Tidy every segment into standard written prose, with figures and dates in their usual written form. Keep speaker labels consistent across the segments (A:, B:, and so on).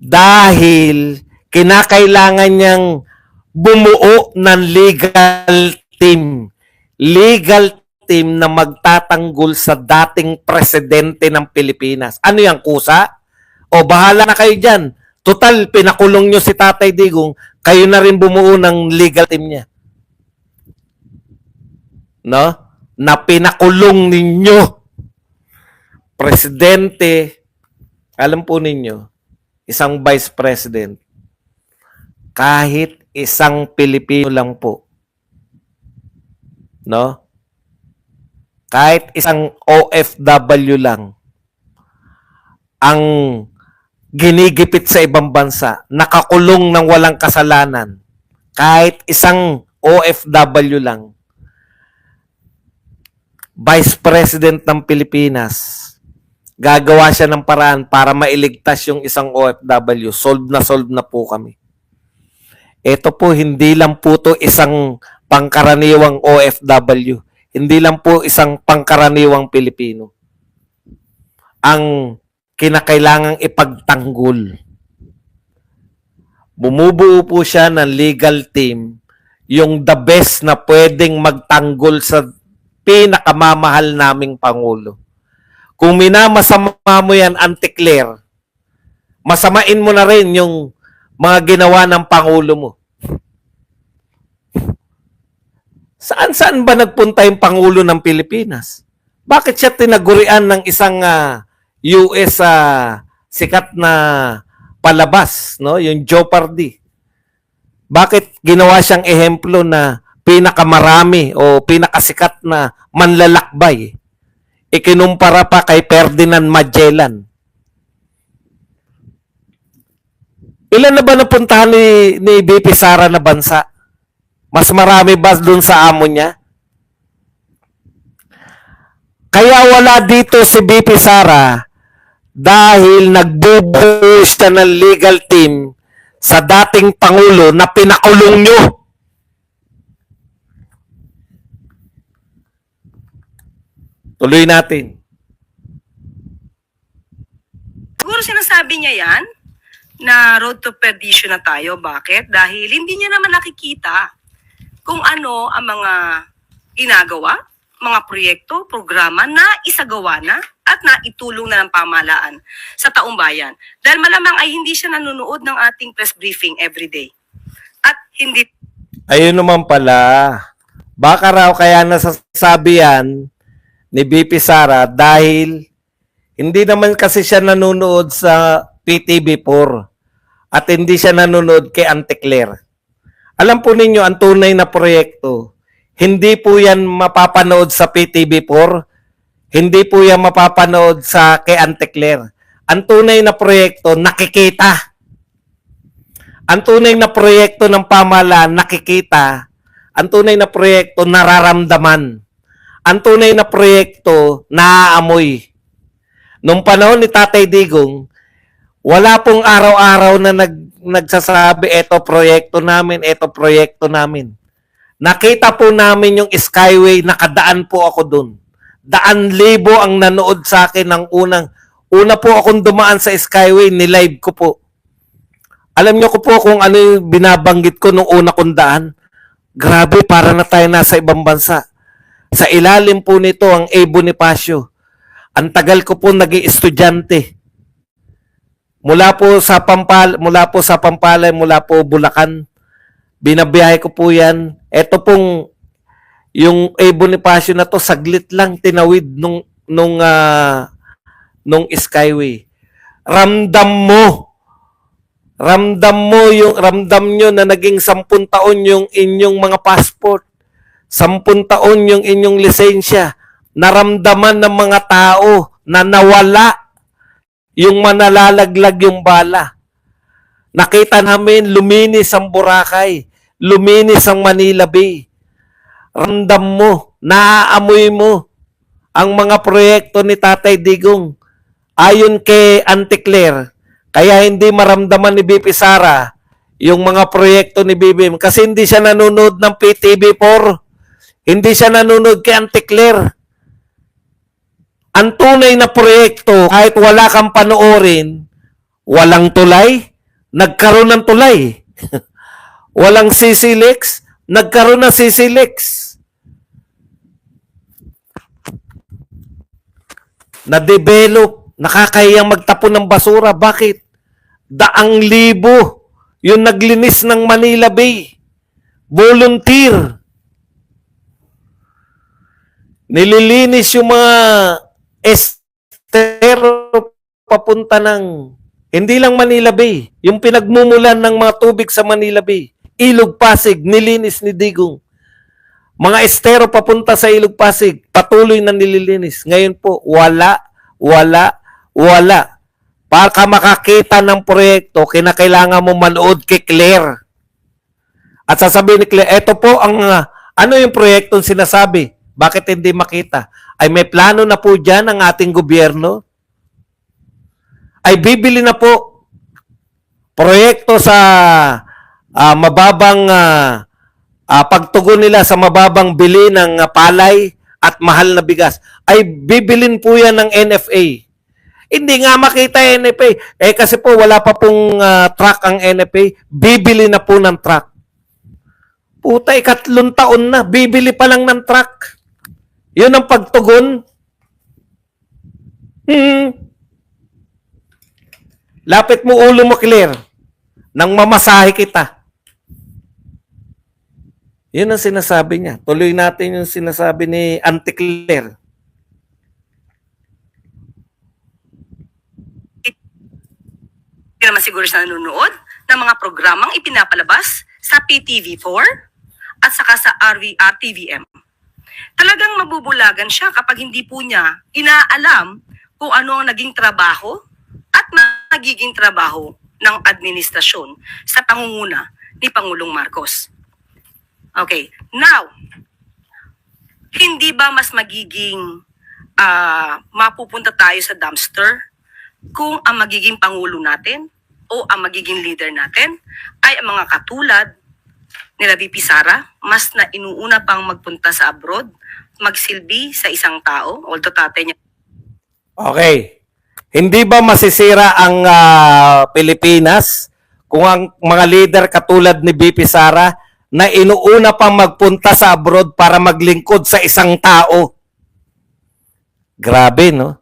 A: dahil kinakailangan niyang bumuo ng legal team. Legal team na magtatanggol sa dating presidente ng Pilipinas. Ano yan, kusa? O bahala na kayo dyan. Total, pinakulong nyo si Tatay Digong, kayo na rin bumuo ng legal team niya. No? Na pinakulong ninyo. Presidente, alam po ninyo, isang vice president, kahit isang Pilipino lang po. No? Kahit isang OFW lang ang ginigipit sa ibang bansa, nakakulong ng walang kasalanan, kahit isang OFW lang, Vice President ng Pilipinas, gagawa siya ng paraan para mailigtas yung isang OFW. Solve na po kami. Ito po, hindi lang po to isang pangkaraniwang OFW. Hindi lang po isang pangkaraniwang Pilipino ang kinakailangang ipagtanggol. Bumubuo po siya ng legal team, yung the best na pwedeng magtanggol sa pinakamamahal naming Pangulo. Kung minamasama mo yan, Auntie Claire, masamain mo na rin yung mga ginawa ng Pangulo mo. Saan ba nagpunta yung Pangulo ng Pilipinas? Bakit siya tinagurian ng isang US sikat na palabas, no? Yung Jeopardy. Bakit ginawa siyang ehemplo na pinakamarami o pinakasikat na manlalakbay? Ikinumpara pa kay Ferdinand Magellan. Ilan na ba napuntahan ni BP Sara na bansa? Mas marami ba dun sa amo niya? Kaya wala dito si BP Sara dahil nagbubuo siya ng legal team sa dating Pangulo na pinakulong nyo. Tuloy natin.
B: Siguro sinasabi niya yan na road to perdition na tayo. Bakit? Dahil hindi niya naman nakikita kung ano ang mga ginagawa, mga proyekto, programa na isagawa na at naitulong na ng pamahalaan sa taong bayan. Dahil malamang ay hindi siya nanonood ng ating press briefing everyday. At hindi...
A: Ayun naman pala. Baka raw kaya nasasabi yan ni BP Sara dahil hindi naman kasi siya nanonood sa PTV4 at hindi siya nanonood kay Auntie Claire. Alam po ninyo, ang tunay na proyekto, hindi po yan mapapanood sa PTV4, hindi po yan mapapanood sa kay Auntie Claire. Ang tunay na proyekto, nakikita. Ang tunay na proyekto ng pamahalaan, nakikita. Ang tunay na proyekto, nararamdaman. Ang tunay na proyekto, naaamoy. Nung panahon ni Tatay Digong, wala pong araw-araw na nagsasabi, eto proyekto namin, eto proyekto namin. Nakita po namin yung Skyway, nakadaan po ako dun. 100,000 ang nanood sa akin ng una po akong dumaan sa Skyway, nilive ko po. Alam niyo ko po kung ano yung binabanggit ko nung una kong daan. Grabe, para na tayo nasa ibang bansa. Sa ilalim po nito ang A. Bonifacio. Ang tagal ko po naging estudyante. Mula po sa Pampalay, mula po Bulacan. Binabiyahe ko po yan. Ito pong yung A. Bonifacio na to, saglit lang tinawid nung Skyway. Ramdam nyo na naging 10 taon yung inyong mga passport. 10 taon yung inyong lisensya. Naramdaman ng mga tao na nawala yung manalalaglag yung bala. Nakita namin luminis ang Boracay, luminis ang Manila Bay. Ramdam mo, naaamoy mo ang mga proyekto ni Tatay Digong. Ayon kay Auntie Claire, kaya hindi maramdaman ni BP Sara yung mga proyekto ni BBM kasi hindi siya nanonood ng PTV4. Hindi siya nanonood kay Auntie Claire. Ang tunay na proyekto, kahit wala kang panoorin, walang tulay, nagkaroon ng tulay. Walang CC-Lex, nagkaroon ng CC-Lex. Na-develop, nakakahiyang magtapon ng basura. Bakit? Daang libo yung naglinis ng Manila Bay. Volunteer. Nililinis yung mga estero papunta ng, hindi lang Manila Bay, yung pinagmumulan ng mga tubig sa Manila Bay. Ilog Pasig, nilinis ni Digong. Mga estero papunta sa Ilog Pasig, patuloy na nililinis. Ngayon po, wala. Para ka makakita ng proyekto, kinakailangan mo manood kay Claire. At sasabihin ni Claire, eto po ang, ano yung proyektong sinasabi? Bakit hindi makita? Ay may plano na po dyan ang ating gobyerno? Ay bibili na po proyekto sa mababang pagtugon nila sa mababang bili ng palay at mahal na bigas. Ay bibilin po yan ng NFA. Hindi nga makita yung NFA. Eh kasi po wala pa pong truck ang NFA. Bibili na po ng truck. Puta, 3 taon na. Bibili pa lang ng truck. Yun ang pagtugon. Lapit mo ulo mo, Claire. Nang mamasahe kita. Yun ang sinasabi niya. Tuloy natin yung sinasabi ni Auntie Claire.
B: Hindi naman siguro sa nanonood ng mga programang ipinapalabas sa PTV4 at saka sa TVM. Talagang mabubulagan siya kapag hindi po niya inaalam kung ano ang naging trabaho at magiging trabaho ng administrasyon sa pangunguna ni Pangulong Marcos. Okay, now, hindi ba mas magiging mapupunta tayo sa dumpster kung ang magiging Pangulo natin o ang magiging leader natin ay ang mga katulad nila VP Sara, mas na inuuna pang magpunta sa abroad, magsilbi sa isang tao, although tatay niya.
A: Okay. Hindi ba masisira ang Pilipinas kung ang mga leader katulad ni VP Sara na inuuna pang magpunta sa abroad para maglingkod sa isang tao? Grabe, no?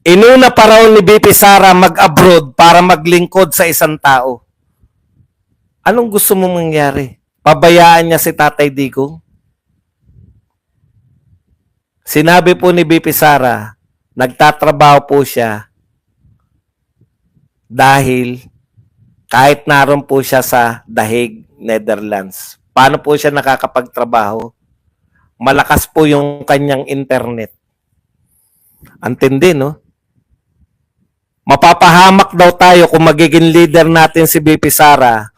A: Inuna pa raw ni VP Sara mag-abroad para maglingkod sa isang tao. Anong gusto mong mangyari? Pabayaan niya si Tatay Digong? Sinabi po ni VP Sara, nagtatrabaho po siya dahil kahit naroon po siya sa The Hague, Netherlands. Paano po siya nakakapagtrabaho? Malakas po yung kanyang internet. Antindi, no? Mapapahamak daw tayo kung magiging leader natin si VP Sara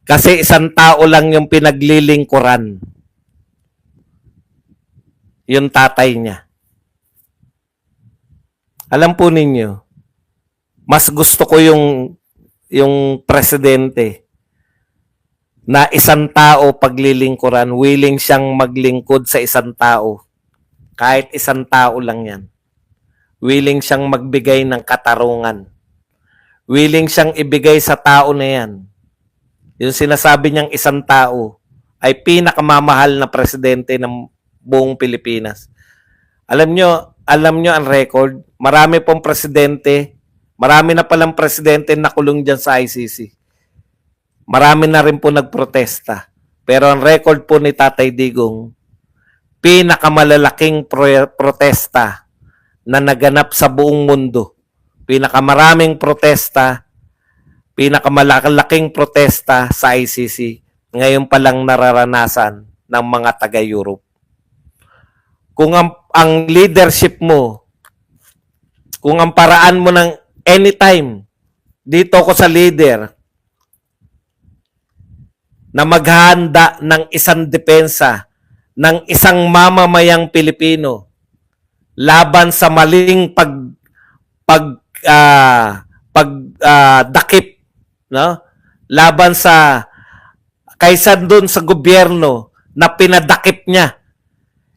A: kasi isang tao lang yung pinaglilingkuran. Yung tatay niya. Alam po ninyo, mas gusto ko yung presidente na isang tao paglilingkuran, willing siyang maglingkod sa isang tao. Kahit isang tao lang yan. Willing siyang magbigay ng katarungan. Willing siyang ibigay sa tao na yan. Yung sinasabi niyang isang tao ay pinakamamahal na presidente ng buong Pilipinas. Alam nyo ang record, marami pong presidente, marami na palang presidente na kulong dyan sa ICC. Marami na rin po nagprotesta. Pero ang record po ni Tatay Digong, pinakamalalaking protesta na naganap sa buong mundo. Pinakamaraming protesta, pinakamalaking protesta sa ICC. Ngayon pa lang nararanasan ng mga taga-Europe. Kung ang leadership mo, kung ang paraan mo ng anytime, dito ko sa leader, na maghahanda ng isang depensa ng isang mamamayang Pilipino laban sa maling dakip, no? Laban sa kaysa doon sa gobyerno na pinadakip niya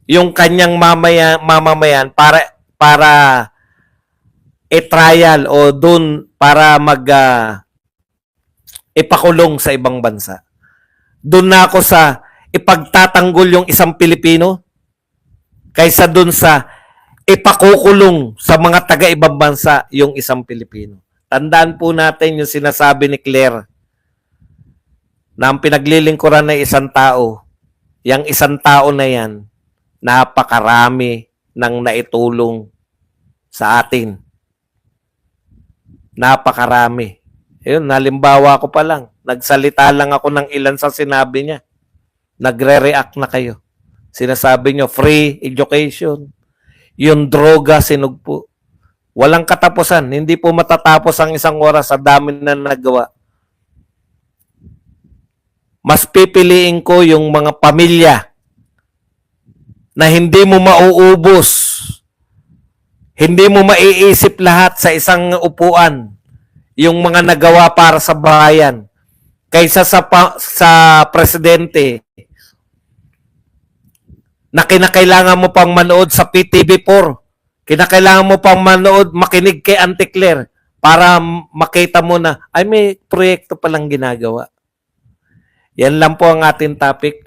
A: yung kanyang mamamayan para i-trial o doon para ipakulong sa ibang bansa. Doon na ako sa ipagtatanggol yung isang Pilipino kaysa doon sa ipakukulong sa mga taga-ibang bansa yung isang Pilipino. Tandaan po natin yung sinasabi ni Claire na ang pinaglilingkuran ng isang tao, yung isang tao na yan, napakarami ng naitulong sa atin. Napakarami. Ayun, halimbawa ko pa lang. Nagsalita lang ako ng ilan sa sinabi niya. Nagre-react na kayo. Sinasabi niyo, free education. Yung droga, sinugpo. Walang katapusan. Hindi po matatapos ang isang oras sa dami na nagawa. Mas pipiliin ko yung mga pamilya na hindi mo mauubos. Hindi mo maiisip lahat sa isang upuan yung mga nagawa para sa bayan kaysa sa presidente na kinakailangan mo pang manood sa PTV4. Kinakailangan mo pang manood, makinig kay Auntie Claire para makita mo na, ay may proyekto palang ginagawa. Yan lang po ang ating topic.